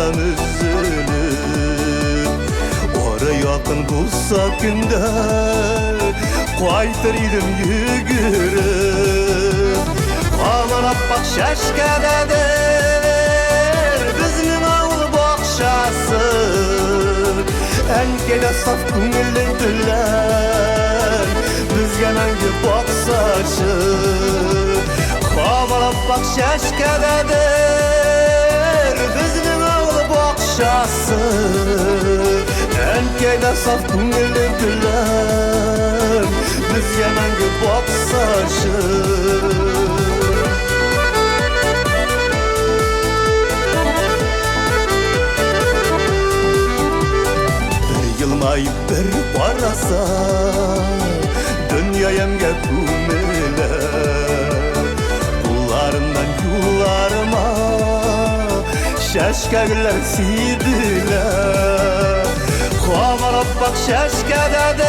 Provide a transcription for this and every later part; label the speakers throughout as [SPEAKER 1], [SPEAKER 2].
[SPEAKER 1] yoldan üzülüp Ora yakın bulsa günde Qaytır idim yugurib Amanat bak şaşkadedir Bizning avul boqshasi Ankada saf ko'ngilli dillar Bizga mangu boqsachi Amanat bak şaşkadedir Bizning avul boqshasi Ankada saf ko'ngilli dillar Bizga mangu boqsachi Yılmayıp bir barasa Dünyayemge kumile Kullarımdan yollarıma Şaşkagiller siydiler Kamarap bak şaşkadadır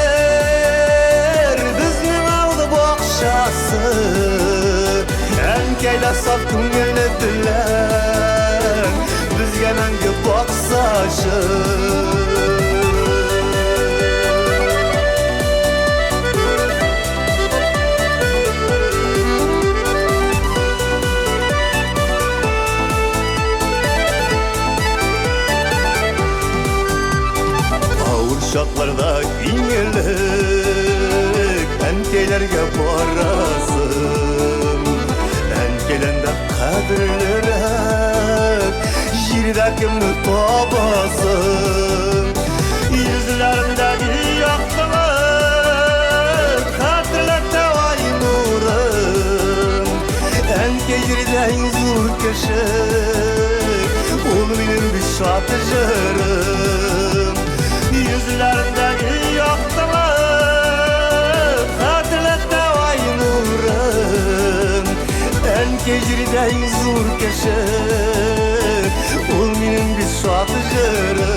[SPEAKER 1] Bizning avlu boqshasi Ankayda saf ko'ngilli dillar Bizga mangu boqsachi Uşaklarda ingelik Ankeylerge barasım Ankelende kadırlırek Jiridakimni tabasım Yüzlerindeki yaktılık Hatırlatta vay nurum Ankey jiridayin zur keşik Ol benim bir şatıcırım Yüzlerindeki yaktılık Hatırlatta vay nurum Ankey jiridayin zur keşik Ol benim bir şatıcırım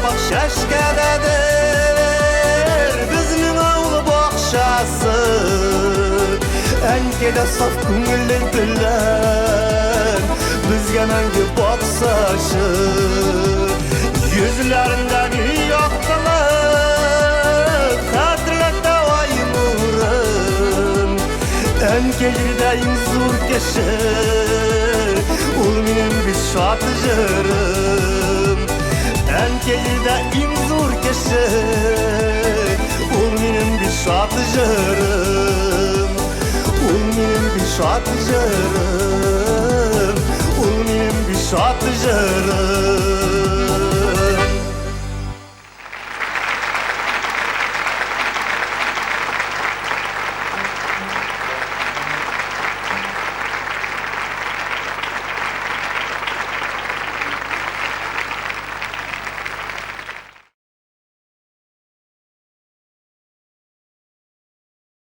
[SPEAKER 1] Bak şaşkadadır Bizning avlu boqshasi Ankada saf ko'ngilli dillar Bizga mangu boqsachi Yuzlarindagi yoqtilik Hatırlatta vay nurim Ankay jiridayin zur keşik Ol mening bir şatıcırım Ankeyda imzur keşik Ol mening bir şatıcırım Ol mening bir şatıcırım Ol mening bir şatıcırım